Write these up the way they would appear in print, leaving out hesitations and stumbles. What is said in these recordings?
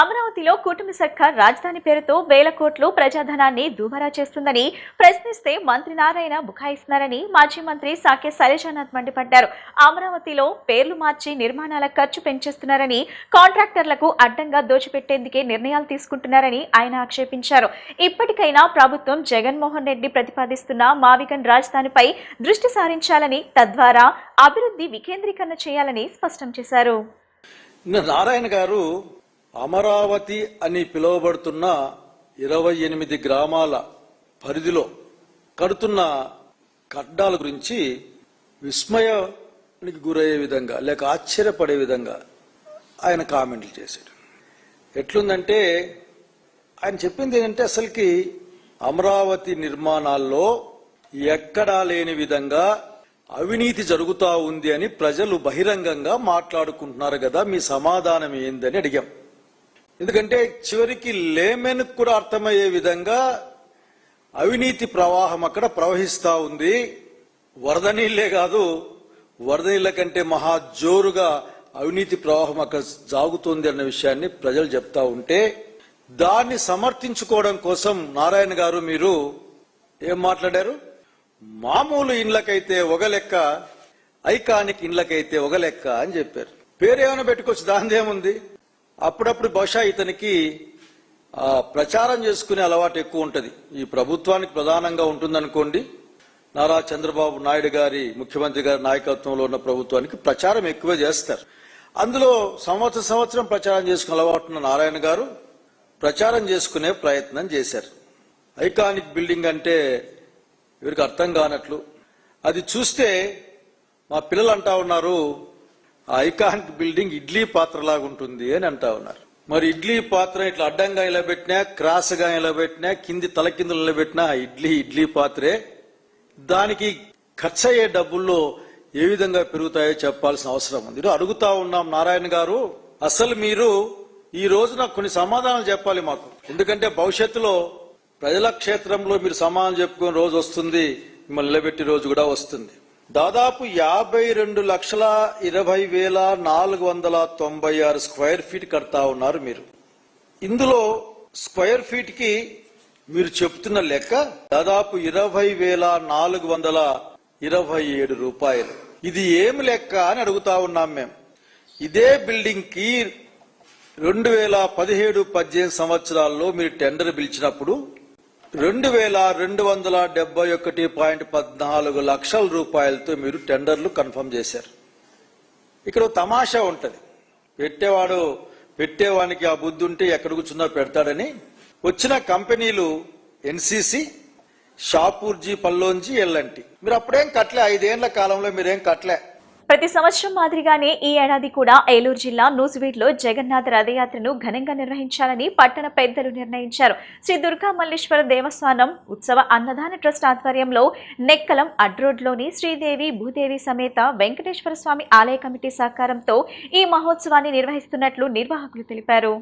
అమరావతిలో కూటమి సర్కార్ రాజధాని పేరుతో వేల కోట్లు ప్రజాధనాన్ని దుబారా చేస్తుందని ప్రశ్నిస్తే మంత్రి నారాయణ బుకాయిస్తున్నారని మాజీ మంత్రి సాకే శైలజానాథ్ మండిపడ్డారు. అమరావతిలో పేర్లు మార్చి నిర్మాణాల ఖర్చు పెంచేస్తున్నారని, కాంట్రాక్టర్లకు అడ్డంగా దోచిపెట్టేందుకే నిర్ణయాలు తీసుకుంటున్నారని ఆయన ఆక్షేపించారు. ఇప్పటికైనా ప్రభుత్వం జగన్మోహన్ రెడ్డి ప్రతిపాదిస్తున్న మావిగన్ రాజధానిపై దృష్టి సారించాలని, తద్వారా అభివృద్ధి వికేంద్రీకరణ చేయాలని స్పష్టం చేశారు. నారాయణ గారు అమరావతి అని పిలువబడుతున్న 28 గ్రామాల పరిధిలో కడుతున్న కట్టడాల గురించి విస్మయానికి గురయ్యే విధంగా లేక ఆశ్చర్యపడే విధంగా ఆయన కామెంట్లు చేశాడు. ఎట్లుందంటే ఆయన చెప్పింది ఏంటంటే అసలుకి అమరావతి నిర్మాణాల్లో ఎక్కడా లేని విధంగా అవినీతి జరుగుతా ఉంది అని ప్రజలు బహిరంగంగా మాట్లాడుకుంటున్నారు కదా, మీ సమాధానం ఏందని అడిగాం. ఎందుకంటే చివరికి లేమెన్ కూడా అర్థమయ్యే విధంగా అవినీతి ప్రవాహం అక్కడ ప్రవహిస్తా ఉంది. వరద నీళ్లే కాదు, వరద నీళ్ల కంటే మహా జోరుగా అవినీతి ప్రవాహం అక్కడ సాగుతుంది అన్న విషయాన్ని ప్రజలు చెప్తా ఉంటే దాన్ని సమర్థించుకోవడం కోసం నారాయణ గారు మీరు ఏం మాట్లాడారు? మామూలు ఇండ్లకైతే ఒక లెక్క, ఐకానిక్ ఇండ్లకైతే ఒక లెక్క అని చెప్పారు. పేరేమైనా పెట్టుకోవచ్చు, దానిదేముంది. అప్పుడప్పుడు బహుశా ఇతనికి ప్రచారం చేసుకునే అలవాటు ఎక్కువ ఉంటది. ఈ ప్రభుత్వానికి ప్రధానంగా ఉంటుందనుకోండి, నారా చంద్రబాబు నాయుడు గారి ముఖ్యమంత్రి గారి నాయకత్వంలో ఉన్న ప్రభుత్వానికి ప్రచారం ఎక్కువ చేస్తారు. అందులో సంవత్సరం ప్రచారం చేసుకునే అలవాటు ఉన్న నారాయణ గారు ప్రచారం చేసుకునే ప్రయత్నం చేశారు. ఐకానిక్ బిల్డింగ్ అంటే ఎవరికి అర్థం కానట్లు, అది చూస్తే మా పిల్లలు అంటా ఉన్నారు ఆ ఐకానిక్ బిల్డింగ్ ఇడ్లీ పాత్రలాగా ఉంటుంది అని అంటా ఉన్నారు. మరి ఇడ్లీ పాత్ర ఇట్లా అడ్డంగా నిలబెట్టినా, క్రాస్ గా నిలబెట్టినా, కింది తలకిందులు నిలబెట్టినా ఇడ్లీ పాత్రే. దానికి ఖర్చు అయ్యే డబ్బుల్లో ఏ విధంగా పెరుగుతాయో చెప్పాల్సిన అవసరం ఉంది. అడుగుతా ఉన్నాం నారాయణ గారు, అసలు మీరు ఈ రోజున కొన్ని సమాధానాలు చెప్పాలి మాకు. ఎందుకంటే భవిష్యత్తులో ప్రజల క్షేత్రంలో మీరు సమాధానం చెప్పుకునే రోజు వస్తుంది, మిమ్మల్ని నిలబెట్టే రోజు కూడా వస్తుంది. దాదాపు 52,20,496 స్క్వేర్ ఫీట్ కడతా ఉన్నారు మీరు. ఇందులో స్క్వేర్ ఫీట్ కి మీరు చెప్తున్న లెక్క దాదాపు 20,427 రూపాయలు. ఇది ఏమి లెక్క అని అడుగుతా ఉన్నాం మేము. ఇదే బిల్డింగ్ కి 2017-18 సంవత్సరాల్లో మీరు టెండర్ పిలిచినప్పుడు 2,271.14 లక్షల రూపాయలతో మీరు టెండర్లు కన్ఫర్మ్ చేశారు. ఇక్కడ తమాషా ఉంటది. పెట్టేవానికి ఆ బుద్ధి ఉంటే ఎక్కడ కూర్చున్నా పెడతాడని వచ్చిన కంపెనీలు ఎన్సీసీ, షాపూర్జీ, పల్లోంజీ, ఎల్ఎన్టీ. మీరు అప్పుడేం కట్టలే, 5 ఏళ్ల కాలంలో మీరేం కట్టలే. ప్రతి సంవత్సరం మాదిరిగానే ఈ ఏడాది కూడా ఏలూరు జిల్లా నూజివీడులో జగన్నాథ రథయాత్రను ఘనంగా నిర్వహించాలని పట్టణ పెద్దలు నిర్ణయించారు. శ్రీ దుర్గా మల్లేశ్వర దేవస్థానం ఉత్సవ అన్నదాన ట్రస్ట్ ఆధ్వర్యంలో నెక్కలం అడ్రోడ్లోని శ్రీదేవి భూదేవి సమేత వెంకటేశ్వర స్వామి ఆలయ కమిటీ సహకారంతో ఈ మహోత్సవాన్ని నిర్వహిస్తున్నట్లు నిర్వాహకులు తెలిపారు.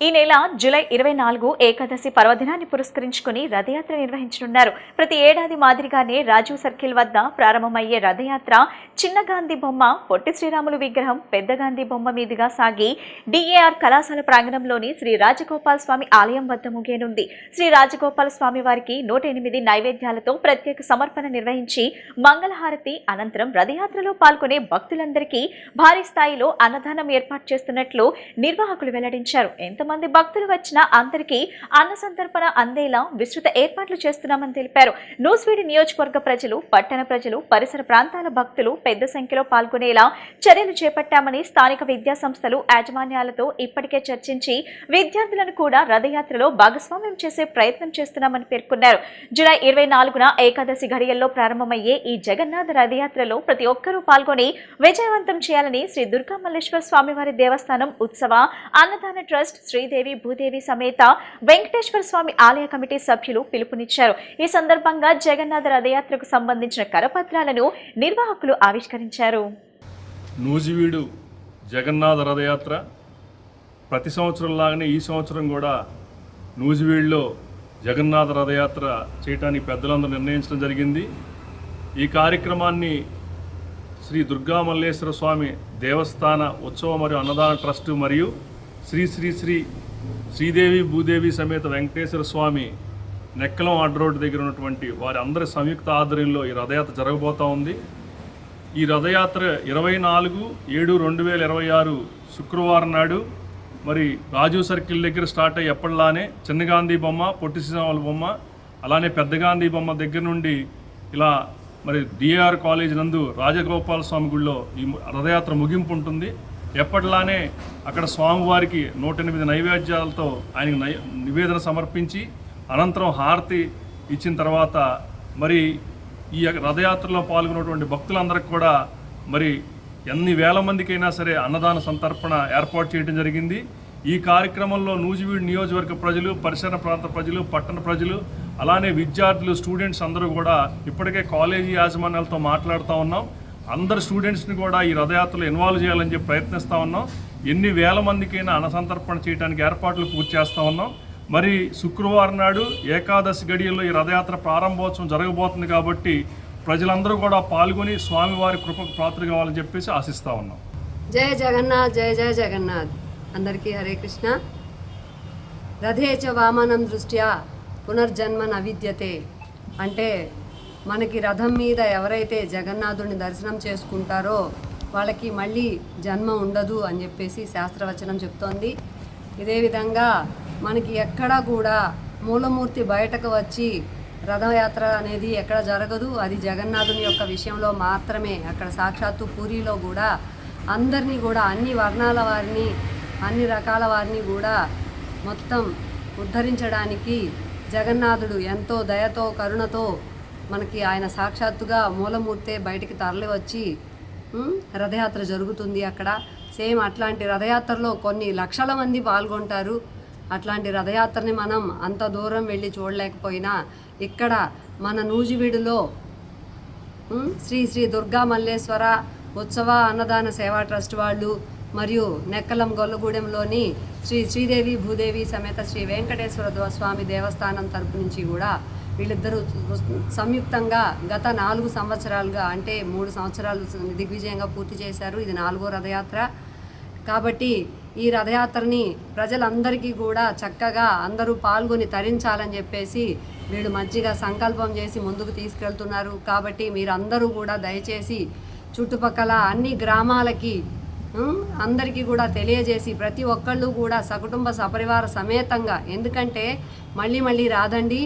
ఈ నెల జూలై 24 ఏకాదశి పర్వదినాన్ని పురస్కరించుకుని రథయాత్ర నిర్వహించనున్నారు. ప్రతి ఏడాది మాదిరిగానే రాజీవ్ సర్కిల్ వద్ద ప్రారంభమయ్యే రథయాత్ర చిన్న గాంధీ బొమ్మ, పొట్టి శ్రీరాములు విగ్రహం, పెద్ద గాంధీ బొమ్మ మీదుగా సాగి డిఏఆర్ కళాశాల ప్రాంగణంలోని శ్రీ రాజగోపాల స్వామి ఆలయం వద్ద ముగియనుంది. శ్రీ రాజగోపాల స్వామి వారికి 108 నైవేద్యాలతో ప్రత్యేక సమర్పణ నిర్వహించి మంగళహారతి అనంతరం రథయాత్రలో పాల్గొనే భక్తులందరికీ భారీ స్థాయిలో అన్నదానం ఏర్పాటు చేస్తున్నట్లు నిర్వాహకులు వెల్లడించారు. ఎంతమంది భక్తులు వచ్చినా అందరికీ అన్న సంతర్పణ అందేలా విస్తృత ఏర్పాట్లు చేస్తున్నామని తెలిపారు. నూజివీడు నియోజకవర్గ ప్రజలు, పట్టణ ప్రజలు, పరిసర ప్రాంతాల భక్తులు పెద్ద సంఖ్యలో పాల్గొనేలా చర్యలు చేపట్టామని స్థానిక విద్యా సంస్థలు యాజమాన్యాలతో ఇప్పటికే చర్చించి విద్యార్థులను కూడా రథయాత్రలో భాగస్వామ్యం చేసే ప్రయత్నం చేస్తున్నామని పేర్కొన్నారు. జూలై 24న ఏకాదశి ఘడియల్లో ప్రారంభమయ్యే ఈ జగన్నాథ రథయాత్రలో ప్రతి ఒక్కరూ పాల్గొని విజయవంతం చేయాలని శ్రీ దుర్గా మల్లేశ్వర స్వామివారి దేవస్థానం ఉత్సవ అన్నదాన ట్రస్ట్ శ్రీదేవి భూదేవి సమేత వెంకటేశ్వర స్వామి ఆలయ కమిటీ సభ్యులు పిలుపునిచ్చారు. ఈ సందర్భంగా జగన్నాథ రథయాత్రకు సంబంధించిన కరపత్రాలను నిర్వాహకులు ఆవిష్కరించారు. నూజివీడు జగన్నాథ రథయాత్ర ప్రతి సంవత్సరం లాగానే ఈ సంవత్సరం కూడా నూజివీడులో జగన్నాథ రథయాత్ర చేయడానికి పెద్దలందరూ నిర్ణయించడం జరిగింది. ఈ కార్యక్రమాన్ని శ్రీ దుర్గా మల్లేశ్వర స్వామి దేవస్థాన ఉత్సవ మరియు అన్నదాన ట్రస్టు మరియు శ్రీ శ్రీ శ్రీ శ్రీదేవి భూదేవి సమేత వెంకటేశ్వర స్వామి నెక్కలం అడ్డ రోడ్డు దగ్గర ఉన్నటువంటి వారి అందరి సంయుక్త ఆధ్వర్యంలో ఈ రథయాత్ర జరగబోతూ ఉంది. ఈ రథయాత్ర 24/7/2026 శుక్రవారం నాడు మరి రాజీవ్ సర్కిల్ దగ్గర స్టార్ట్ అయ్యి ఎప్పటిలానే చిన్న గాంధీ బొమ్మ, పొట్టి శ్రీరాముల బొమ్మ, అలానే పెద్ద గాంధీ బొమ్మ దగ్గర నుండి ఇలా మరి డిఆర్ కాలేజ్ నందు రాజగోపాల స్వామి గుడిలో ఈ రథయాత్ర ముగింపు ఉంటుంది. ఎప్పటిలానే అక్కడ స్వామివారికి 108 నైవేద్యాలతో ఆయనకు నివేదన సమర్పించి అనంతరం హారతి ఇచ్చిన తర్వాత మరి ఈ రథయాత్రలో పాల్గొన్నటువంటి భక్తులందరికీ కూడా మరి ఎన్ని వేల మందికైనా సరే అన్నదాన సంతర్పణ ఏర్పాటు చేయడం జరిగింది. ఈ కార్యక్రమంలో నూజివీడు నియోజకవర్గ ప్రజలు, పరిసర ప్రాంత ప్రజలు, పట్టణ ప్రజలు, అలానే విద్యార్థులు, స్టూడెంట్స్ అందరూ కూడా ఇప్పటికే కాలేజీ యాజమాన్యాలతో మాట్లాడుతూ ఉన్నాం. అందరు స్టూడెంట్స్ని కూడా ఈ రథయాత్రలో ఇన్వాల్వ్ చేయాలని చెప్పి ప్రయత్నిస్తూ ఉన్నాం. ఎన్ని వేల మందికైనా అన్నసంతర్పణ చేయడానికి ఏర్పాట్లు పూర్తి చేస్తూ ఉన్నాం. మరి శుక్రవారం నాడు ఏకాదశి గడియల్లో ఈ రథయాత్ర ప్రారంభోత్సవం జరగబోతుంది కాబట్టి ప్రజలందరూ కూడా పాల్గొని స్వామివారి కృపకు పాత్ర కావాలని చెప్పేసి ఆశిస్తూ ఉన్నాం. జయ జగన్నాథ్, జయ జయ జగన్నాథ్. అందరికీ హరే కృష్ణ. రథేచ వామనం దృష్ట్యా పునర్జన్మ నవిద్యతే అంటే మనకి రథం మీద ఎవరైతే జగన్నాథుడిని దర్శనం చేసుకుంటారో వాళ్ళకి మళ్ళీ జన్మ ఉండదు అని చెప్పేసి శాస్త్రవచనం చెప్తోంది. ఇదే విధంగా మనకి ఎక్కడా కూడా మూలమూర్తి బయటకు వచ్చి రథయాత్ర అనేది ఎక్కడ జరగదు. అది జగన్నాథుని యొక్క విషయంలో మాత్రమే. అక్కడ సాక్షాత్తు పూరిలో కూడా అందరినీ కూడా అన్ని వర్ణాల వారిని, అన్ని రకాల వారిని కూడా మొత్తం ఉద్ధరించడానికి జగన్నాథుడు ఎంతో దయతో కరుణతో మనకి ఆయన సాక్షాత్తుగా మూలమూర్తే బయటికి తరలి వచ్చి రథయాత్ర జరుగుతుంది అక్కడ. సేమ్ అట్లాంటి రథయాత్రలో కొన్ని లక్షల మంది పాల్గొంటారు. అట్లాంటి రథయాత్రని మనం అంత దూరం వెళ్ళి చూడలేకపోయినా ఇక్కడ మన నూజివీడులో శ్రీ శ్రీ దుర్గా మల్లేశ్వర ఉత్సవ అన్నదాన సేవా ట్రస్ట్ వాళ్ళు మరియు నెక్కలం గొల్లగూడెంలోని శ్రీ శ్రీదేవి భూదేవి సమేత శ్రీ వెంకటేశ్వర స్వామి దేవస్థానం తరపు నుంచి కూడా వీళ్ళిద్దరూ సంయుక్తంగా గత 4 సంవత్సరాలుగా అంటే 3 సంవత్సరాలు దిగ్విజయంగా పూర్తి చేశారు. ఇది 4వ రథయాత్ర కాబట్టి ఈ రథయాత్రని ప్రజలందరికీ కూడా చక్కగా అందరూ పాల్గొని తరించాలని చెప్పేసి వీళ్ళు మంచిగా సంకల్పం చేసి ముందుకు తీసుకెళ్తున్నారు. కాబట్టి మీరందరూ కూడా దయచేసి చుట్టుపక్కల అన్ని గ్రామాలకి అందరికీ కూడా తెలియజేసి ప్రతి ఒక్కళ్ళు కూడా సకుటుంబ సపరివార సమేతంగా, ఎందుకంటే మళ్ళీ రాదండి,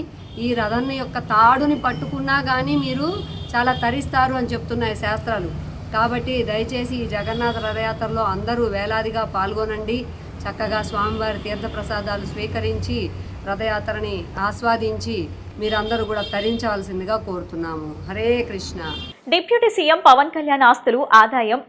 ఈ రథాన్ని యొక్క తాడుని పట్టుకున్నా కానీ మీరు చాలా తరిస్తారు అని చెప్తున్నాయి శాస్త్రాలు. కాబట్టి దయచేసి ఈ జగన్నాథ రథయాత్రలో అందరూ వేలాదిగా పాల్గొనండి. చక్కగా స్వామివారి తీర్థప్రసాదాలు స్వీకరించి రథయాత్రని ఆస్వాదించి మీరందరూ కూడా తరించవలసిందిగా కోరుతున్నాము. హరే కృష్ణ. డిప్యూటీ సీఎం పవన్ కళ్యాణ్ ఆస్తులు,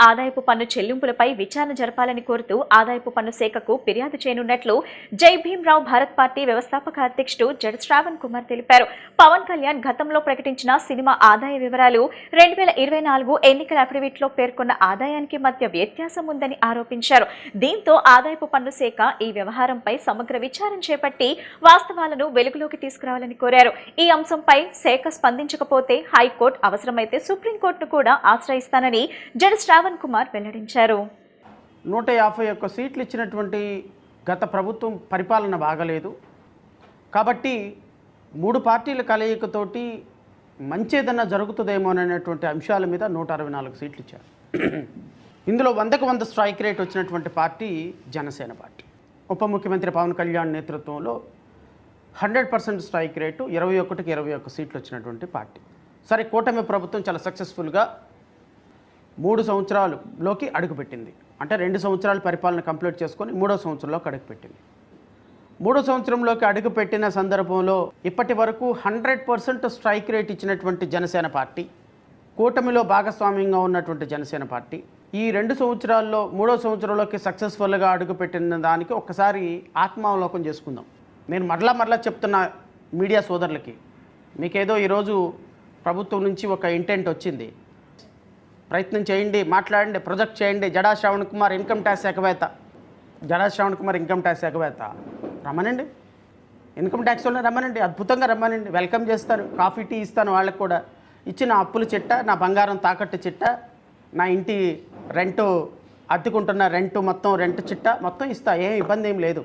ఆదాయపు పన్ను చెల్లింపులపై విచారణ జరపాలని కోరుతూ ఆదాయపు పన్ను శాఖకు ఫిర్యాదు చేయనున్నట్లు జై భీమ్రావ్ భారత్ పార్టీ వ్యవస్థాపక అధ్యక్షుడు జడ శ్రావణ్ కుమార్ తెలిపారు. పవన్ కళ్యాణ్ గతంలో ప్రకటించిన సినిమా ఆదాయ వివరాలు 2024 ఎన్నికల అఫిడవిట్లో పేర్కొన్న ఆదాయానికి మధ్య వ్యత్యాసం ఉందని ఆరోపించారు. దీంతో ఆదాయపు పన్ను శాఖ ఈ వ్యవహారంపై సమగ్ర విచారణ చేపట్టి వాస్తవాలను వెలుగులోకి తీసుకురావాలని కోరారు. ఈ అంశంపై శాఖ స్పందించకపోతే హైకోర్టు, అవసరమైతే సుప్రీంకోర్టును కూడా ఆశ్రయిస్తానని జడ శ్రావణ్ కుమార్ వెల్లడించారు. 151 సీట్లు ఇచ్చినటువంటి గత ప్రభుత్వం పరిపాలన బాగలేదు కాబట్టి 3 పార్టీల కలయికతోటి మంచేదన్నా జరుగుతుందేమోననేటువంటి అంశాల మీద 164 సీట్లు ఇచ్చారు. ఇందులో 100కు 100 స్ట్రైక్ రేట్ వచ్చినటువంటి పార్టీ జనసేన పార్టీ. ఉప ముఖ్యమంత్రి పవన్ కళ్యాణ్ నేతృత్వంలో 100% స్ట్రైక్ రేటు 21కి 21 సీట్లు వచ్చినటువంటి పార్టీ. సరే, కూటమి ప్రభుత్వం చాలా సక్సెస్ఫుల్గా 3 సంవత్సరాలలోకి అడుగుపెట్టింది. అంటే 2 సంవత్సరాల పరిపాలన కంప్లీట్ చేసుకొని 3వ సంవత్సరంలోకి అడుగుపెట్టింది. 3వ సంవత్సరంలోకి అడుగుపెట్టిన సందర్భంలో ఇప్పటి వరకు 100% స్ట్రైక్ రేట్ ఇచ్చినటువంటి జనసేన పార్టీ, కూటమిలో భాగస్వామ్యంగా ఉన్నటువంటి జనసేన పార్టీ ఈ 2 సంవత్సరాల్లో 3వ సంవత్సరంలోకి సక్సెస్ఫుల్గా అడుగుపెట్టిన దానికి ఒక్కసారి ఆత్మావలోకం చేసుకుందాం. నేను మరలా చెప్తున్న మీడియా సోదరులకి, మీకేదో ఈరోజు ప్రభుత్వం నుంచి ఒక ఇంటెంట్ వచ్చింది, ప్రయత్నం చేయండి, మాట్లాడండి, ప్రొజెక్ట్ చేయండి. జడా శ్రావణ్ కుమార్ ఇన్కమ్ ట్యాక్స్ శాఖవేత్త రమ్మనండి, ఇన్కమ్ ట్యాక్స్ వాళ్ళని రమ్మనండి, అద్భుతంగా రమ్మనండి, వెల్కమ్ చేస్తాను, కాఫీ టీ ఇస్తాను. వాళ్ళకి కూడా ఇచ్చిన అప్పుల చిట్ట, నా బంగారం తాకట్టు చిట్ట, నా ఇంటి రెంటు అద్దెకుంటున్న రెంట్ చిట్టా మొత్తం ఇస్తా, ఏం ఇబ్బంది ఏం లేదు.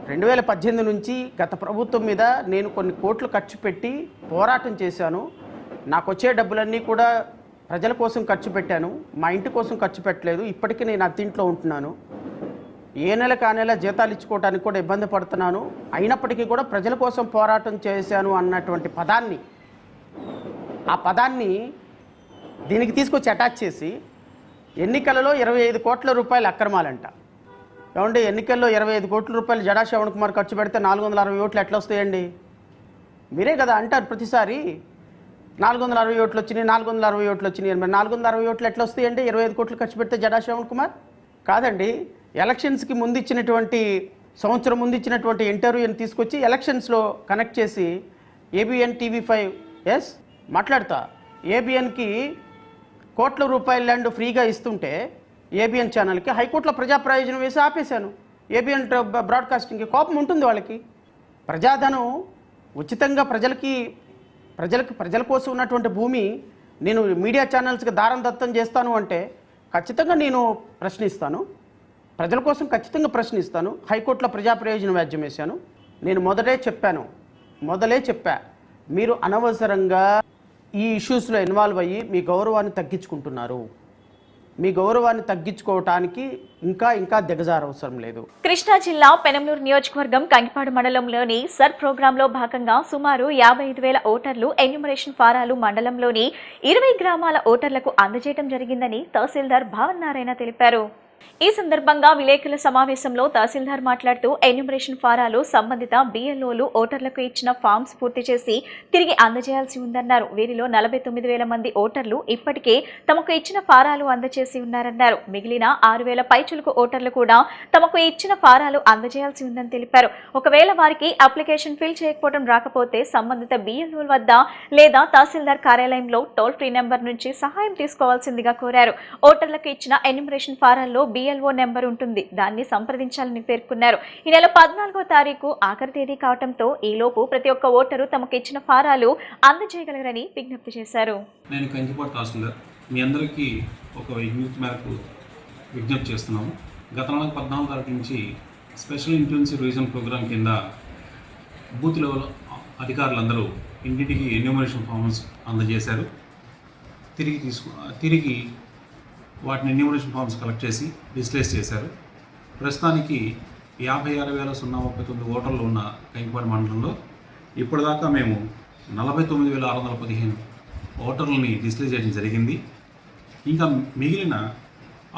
2018 నుంచి గత ప్రభుత్వం మీద నేను కొన్ని కోట్లు ఖర్చు పెట్టి పోరాటం చేశాను. నాకు వచ్చే డబ్బులన్నీ కూడా ప్రజల కోసం ఖర్చు పెట్టాను, మా ఇంటి కోసం ఖర్చు పెట్టలేదు. ఇప్పటికీ నేను అద్దెంట్లో ఉంటున్నాను. ఏ నెలకు ఆ నెల జీతాలు ఇచ్చుకోవడానికి కూడా ఇబ్బంది పడుతున్నాను. అయినప్పటికీ కూడా ప్రజల కోసం పోరాటం చేశాను అన్నటువంటి ఆ పదాన్ని దీనికి తీసుకొచ్చి అటాచ్ చేసి ఎన్నికలలో 25 కోట్ల రూపాయలు అక్రమాలంట. ఏమంటే ఎన్నికల్లో 25 కోట్ల రూపాయలు జడా శ్రవణ్ కుమార్ ఖర్చు పెడితే 460 ఓట్లు ఎట్లా వస్తాయండి? మీరే కదా అంటారు ప్రతిసారి 460 ఓట్లు వచ్చినాయి, 460 ఓట్లు వచ్చినాయి. మరి 460 ఓట్లు ఎట్లా వస్తాయండి 25 కోట్లు ఖర్చు పెడితే జడా శ్రవణ్ కుమార్? కాదండి, ఎలక్షన్స్కి ముందు ఇచ్చినటువంటి సంవత్సరం ముందు ఇచ్చినటువంటి ఇంటర్వ్యూని తీసుకొచ్చి ఎలక్షన్స్లో కనెక్ట్ చేసి ఏబిఎన్ TV5 మాట్లాడతా, ఏబిఎన్కి కోట్ల రూపాయల ల్యాండ్ ఫ్రీగా ఇస్తుంటే ఏబిఎన్ ఛానల్కి హైకోర్టులో ప్రజా ప్రయోజనం వేసి ఆపేశాను. ఏబిఎన్ బ్రాడ్కాస్టింగ్కి కోపం ఉంటుంది వాళ్ళకి. ప్రజాధనం ఉచితంగా ప్రజల కోసం ఉన్నటువంటి భూమి నేను మీడియా ఛానల్స్కి దారం దత్తం చేస్తాను అంటే ఖచ్చితంగా నేను ప్రశ్నిస్తాను. ప్రజల కోసం ఖచ్చితంగా ప్రశ్నిస్తాను. హైకోర్టులో ప్రజా ప్రయోజన వ్యాజ్యం వేశాను. నేను మొదలే చెప్పా మీరు అనవసరంగా ఈ ఇష్యూస్లో ఇన్వాల్వ్ అయ్యి మీ గౌరవాన్ని తగ్గించుకుంటున్నారు. మీ గౌరవాన్ని తగ్గించుకోవటానికి ఇంకా దిగజారవసరం లేదు. కృష్ణా జిల్లా పెనంలూరు నియోజకవర్గం కంకిపాడు మండలంలోని సర్ ప్రోగ్రాంలో భాగంగా సుమారు 55,000 ఓటర్లు ఎన్యూమరేషన్ ఫారాలు మండలంలోని 20 గ్రామాల ఓటర్లకు అందజేయడం జరిగిందని తహసీల్దార్ భావన్ నారాయణ తెలిపారు. ఈ సందర్భంగా విలేకరుల సమావేశంలో తహసీల్దార్ మాట్లాడుతూ ఎన్యూమరేషన్ ఫారాలు సంబంధిత బిఎల్ఓలు ఓటర్లకు ఇచ్చిన ఫామ్స్ పూర్తి చేసి తిరిగి అందజేయాల్సి ఉందన్నారు. వీరిలో 49,000 మంది ఓటర్లు ఇప్పటికే తమకు ఇచ్చిన ఫారాలు అందజేసి ఉన్నారన్నారు. మిగిలిన 6,000 పైచులకు ఓటర్లు కూడా తమకు ఇచ్చిన ఫారాలు అందజేయాల్సి ఉందని తెలిపారు. ఒకవేళ వారికి అప్లికేషన్ ఫిల్ చేయకపోవడం రాకపోతే సంబంధిత బిఎల్ఓల వద్ద లేదా తహసీల్దార్ కార్యాలయంలో టోల్ ఫ్రీ నెంబర్ నుంచి సహాయం తీసుకోవాల్సిందిగా కోరారు. ఓటర్లకు ఇచ్చిన ఎన్యూమరేషన్ ఫారాల్లో బిఎల్ఓ నెంబర్ ఉంటుంది, దాన్ని సంప్రదించాలని పేర్కొన్నారు. ఈ నెల 14వ తారీఖు ఆఖరి తేదీ కావడంతో ఈలోపు ప్రతి ఒక్క ఓటరు తమకు ఇచ్చిన ఫారాలు అందజేయగలరని విజ్ఞప్తి చేశారు. నేను కంకిపాడు తహసీల్దార్ మీ అందరికీ ఒక విజ్ఞప్తి మేరకు విజ్ఞప్తి చేస్తున్నాము. గత నెల 14వ తారీఖు నుంచి స్పెషల్ ఇంటెన్సివ్ రివిజన్ ప్రోగ్రాం కింద బూత్ లెవెల్ అధికారులందరూ ఇంటింటికి ఎన్యూమరేషన్ ఫార్మ్స్ అందజేశారు. తిరిగి వాటిని ఎన్యూమరేషన్ ఫార్మ్స్ కలెక్ట్ చేసి డిజిటలైజ్ చేశారు. ప్రస్తుతానికి 56,039 ఓటర్లు ఉన్న కంకిపాడు మండలంలో ఇప్పటిదాకా మేము 49,615 ఓటర్లని డిజిటలైజ్ చేయడం జరిగింది. ఇంకా మిగిలిన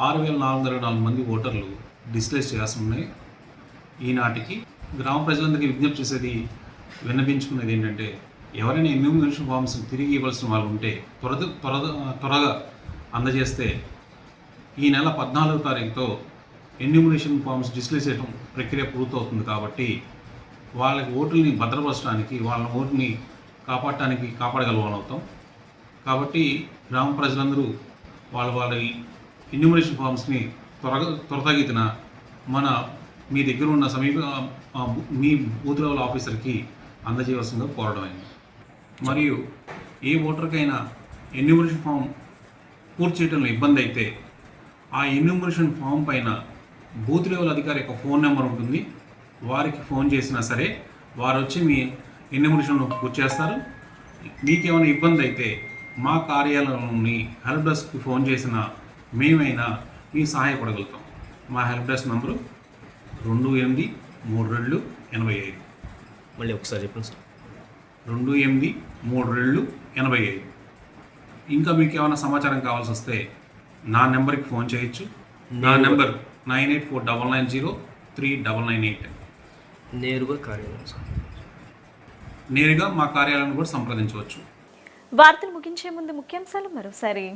6,424 మంది ఓటర్లు డిజిటలైజ్ చేయాల్సి ఉన్నాయి. ఈనాటికి గ్రామ ప్రజలందరికీ విజ్ఞప్తి చేసేది, విన్నపించుకునేది ఏంటంటే ఎవరైనా ఎన్యూమరేషన్ ఫార్మ్స్ తిరిగి ఇవ్వాల్సిన వాళ్ళు ఉంటే త్వరగా అందజేస్తే ఈ నెల 14వ తారీఖుతో ఎన్యూమరేషన్ ఫార్మ్స్ డిజిటలైజ్ చేయడం ప్రక్రియ పూర్తవుతుంది. కాబట్టి వాళ్ళకి ఓటుల్ని భద్రపరచడానికి, వాళ్ళ ఓటుని కాపాడగలవాళ్ళం అవుతాం. కాబట్టి గ్రామ ప్రజలందరూ వాళ్ళ ఎన్యూమరేషన్ ఫార్మ్స్ని త్వరతగతిన మీ దగ్గర ఉన్న మీ బూత్ లెవెల్ ఆఫీసర్కి అందజేయవలసిందిగా కోరడమైంది. మరియు ఏ ఓటర్కైనా ఎన్యూమరేషన్ ఫామ్ పూర్తి చేయడంలో ఇబ్బంది అయితే ఆ ఎన్యూమరేషన్ ఫామ్ పైన బూత్ లెవెల్ అధికారి యొక్క ఫోన్ నెంబర్ ఉంటుంది. వారికి ఫోన్ చేసినా సరే వారు వచ్చి మీ ఎన్యూమరేషన్ పూర్తి చేస్తారు. మీకేమైనా ఇబ్బంది అయితే మా కార్యాలయంలోని హెల్ప్ డెస్క్కి ఫోన్ చేసిన మేమైనా మీ సహాయపడగలుగుతాం. మా హెల్ప్ డెస్క్ నంబరు 283285. మళ్ళీ ఒకసారి చెప్పండి సార్. 283285. ఇంకా మీకు ఏమైనా సమాచారం కావాల్సి వస్తే నా నెంబర్కి ఫోన్ చేయొచ్చు. నా నెంబర్ 9849903998. నేరుగా మా కార్యాలయాన్ని కూడా సంప్రదించవచ్చు. వార్తలు ముగించే ముందు ముఖ్యాంశాలు మరోసారి.